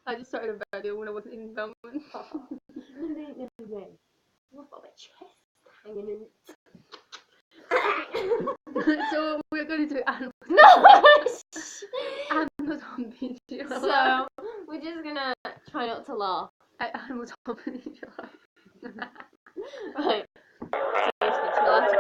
I just started a video when I wasn't even filming. No. I've got my chest hanging in. So we're going to do animals. No! Animals on video. So, we're just gonna try not to laugh. Animals on video. Right. Seriously, chill out.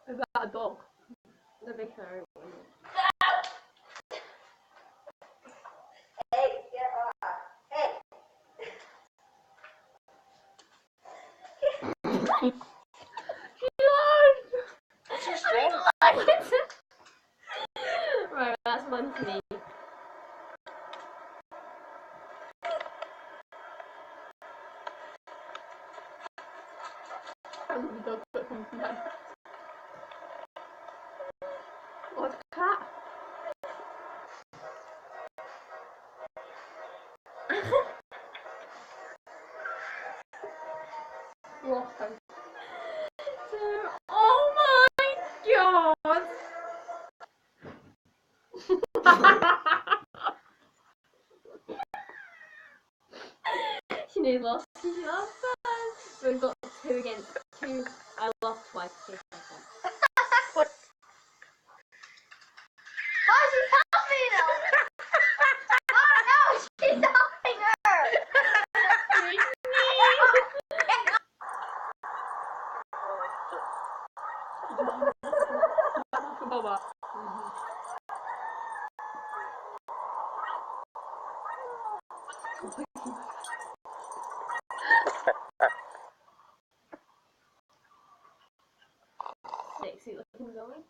Is that a dog? The big furry one. Right, that's one for me. Oh, it's a cat. Lost him. Oh my god! Sinead lost his last first. So we've got 2 against 2. I lost twice. What? Why is she helping her? Oh no, she's helping her! Baba. Sexy looking going.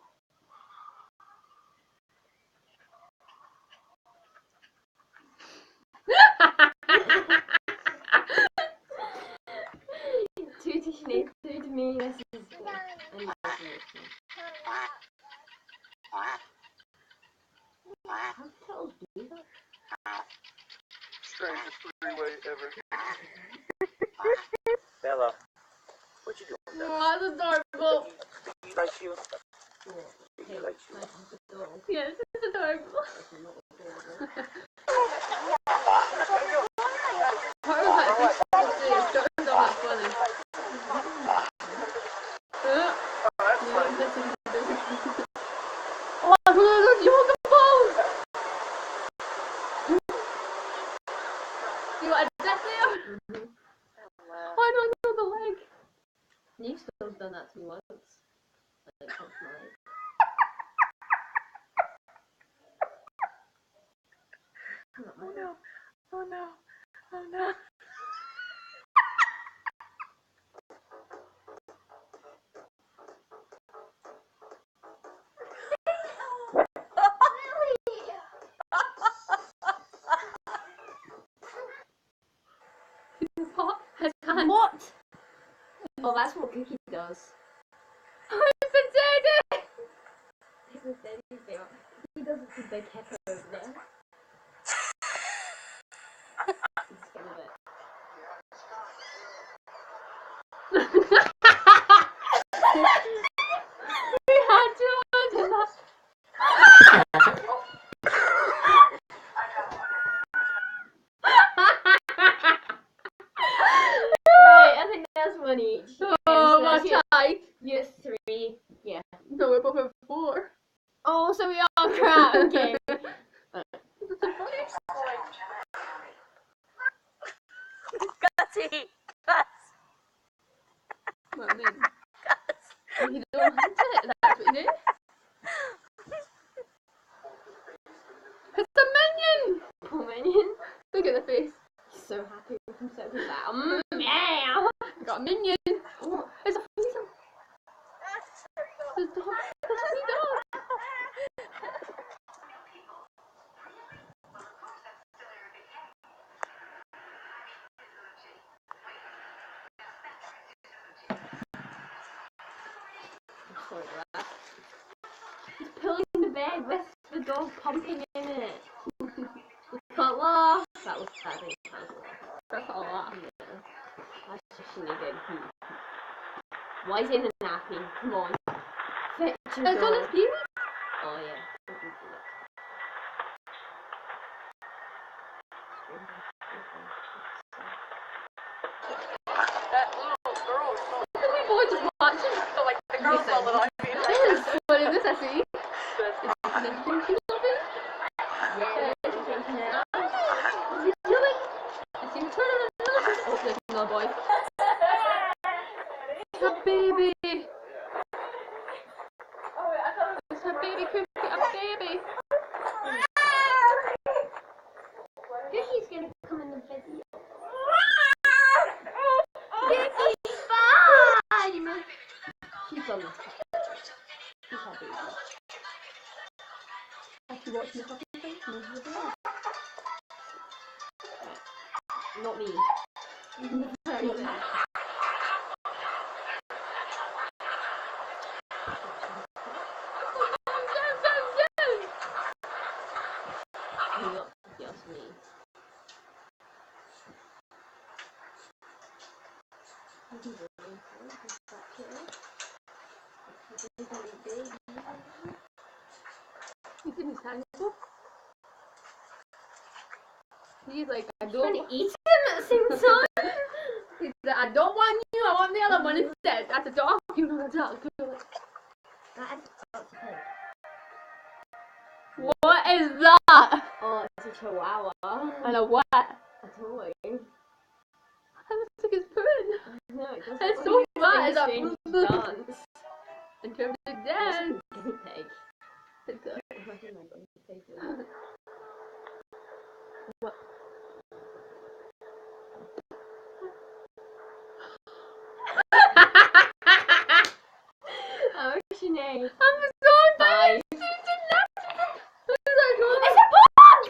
Two to Sinead, 2 to me. This is how turtles do that? Strangest three-way ever. Bella, what you doing? Oh, that's adorable. He likes you. Yeah. He likes you. Yes, it's adorable. Part of that is turtles are that funny. Oh, you hold the ball! You got a death there? Oh, I don't know the leg. You've still done that to me once. Like, punch my leg. Oh no. Oh no. Oh no. What? His hand. What? Oh, that's what Cookie does. Oh, it's a daddy! He's a daddy bear. He does it with the cat over there. He's scared of it. We had to imagine that. Right, I think that's one each. Oh, Yes, my tie. Yes, 3. Yeah. No, we're both at 4. Oh, so we are crap. Okay. Gutty. Gus. Well, then. You don't hunt it, that's what you do. It's a minion! Oh, minion. Look at the face. He's so happy with himself. He's like, yeah. Got a minion. Oh, It's a weasel. It's a dog. It's a wee dog. sorry, that. He's pulling the bed with the dog pumping in it. You can't laugh. That was bad. I can't laugh. That's not a laugh. Yeah. That's just shenanigan. Why is he in a nappy? Come on. Fetch your It's on dog. his period? Oh yeah. That little girl is so The wee boy just watching. so like the girl's so little. I mean, like, Yes. What is this I see? this. It's an interesting thing. Yeah. What's he doing? I see him turn around. Oh, there's another boy. It's a baby. It's a baby cookie. A baby. He's gonna come in the video. It's fine. She's on this. She's happy. Actually watching the fucking thing. Not me. Not me. Not just me. He's in his hand. He's like, I Trying don't. to eat him at the same time. He's like, I don't want you. I want the other one instead. That's a dog. You know the dog. That is not a pig. What is that? Oh, it's a chihuahua. And a what? A toy. That looks like his food. No, it doesn't. It's so bad. It's a strange dance. interpretive dance. Guinea pig. It's a- Imagine my guinea pig. What? Oh, Sinead. I'm so Bye. embarrassed. It's a bug!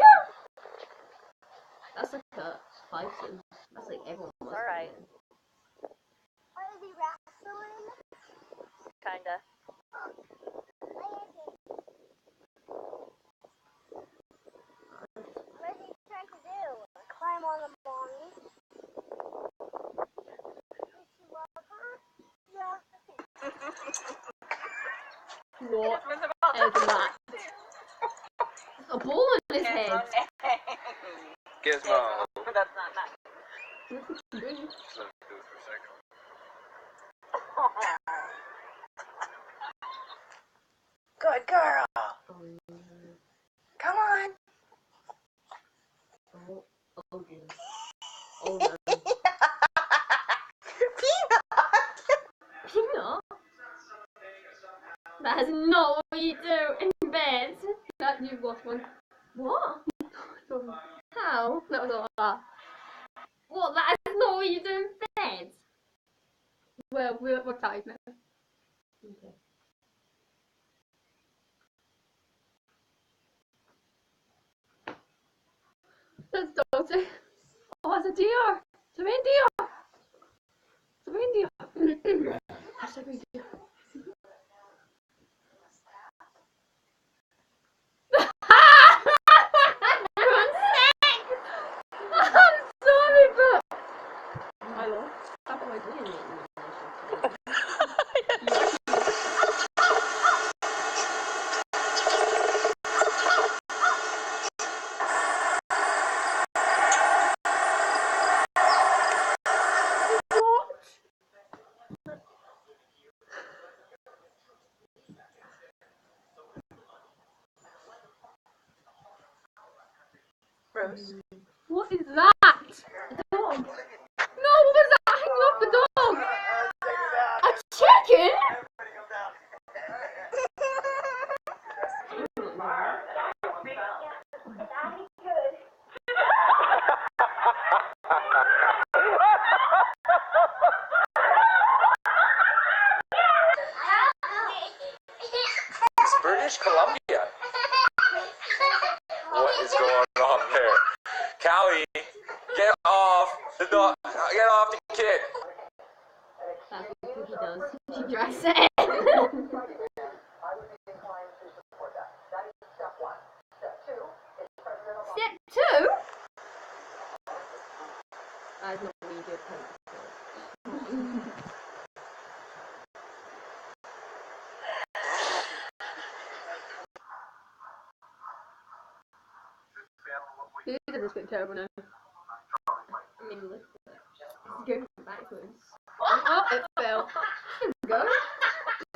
That's like a bison. That's like everyone was. Alright. What is he wrestling? Kinda. What is he trying to do? Climb on the bonnie? Did you love her? Yeah. What What's about is that? A ball on his head. Gizmo. That's not nice. What's he doing? Good girl. Come on. Oh, oh, dear. Oh no. Peanut? That is not what you do in bed. That you've lost one. What? How? That was a lot. What? That is not what you do in bed. Well, we're tired now. Okay. That's doggy. Oh, it's a deer. It's a reindeer. It's a reindeer. Hashtag reindeer. I'm sorry, but I lost. Stop what I doing. Rose. What is that? A dog. No, what was that hanging off the dog? A chicken? It's British Columbia. What is going on there? Callie, get off the dog. Get off the kid. That's what Cookie does. She drags it in. As not me do You did this bit terrible now. I mean, look at it. It's going backwards. Oh, it fell. Go.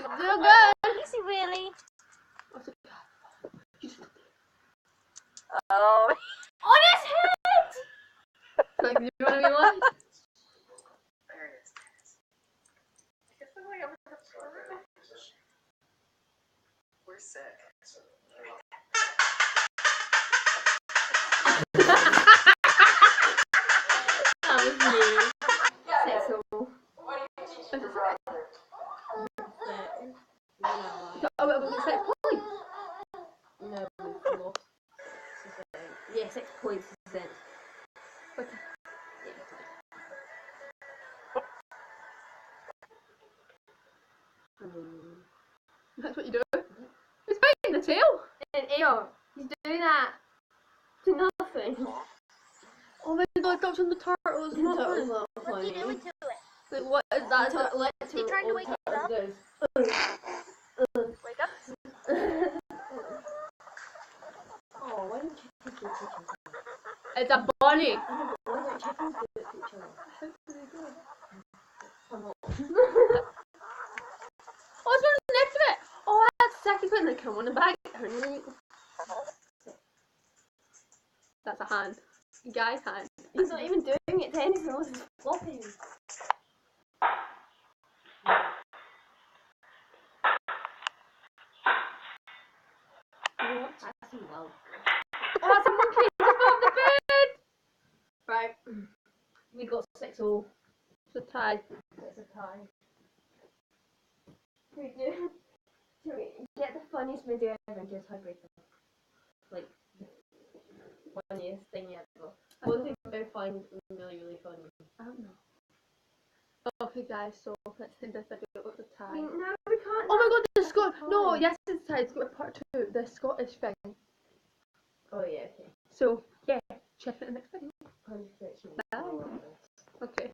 Still good. Is he really? Oh, so- Oh. On his head! Like, do you want to be one? We're sick. That was me. Sexual. Oh, wait, wait, 6 points. No, we've lost. Yeah, 6 points is it. Okay. That's what you do. He's biting the tail. And Ayo, he's doing that to nothing. Oh my god, that's on the turtle. It's not That was funny. not What's he funny. doing to it? Like, what is that? That's what led Is he trying to wake it up? Wake up? Oh, why don't you take your picture? It's a bunny. Why don't chickens do it to each other? Oh, it's one next to it. Oh, that's the second one. Like, come on, the bag. That's a hand. Guy's hand. He's not even doing it to anything else, he's flopping. That's him well. Oh, that's a monkey. It's above the bed. Right. We got 6-all. It's a tie. It's a tie. Should we get the funniest video ever and do a tiebreaker? Like, the funniest thing ever. One thing I find really, really funny. I don't know. Okay, guys, so let's end this video with a tie. No, we can't. Oh my god, the Scot. No, yes, it's a tie. It's got a part 2. The Scottish thing. Oh, yeah, okay. So, yeah, check it in the next video. Unfortunately. Bye. Okay.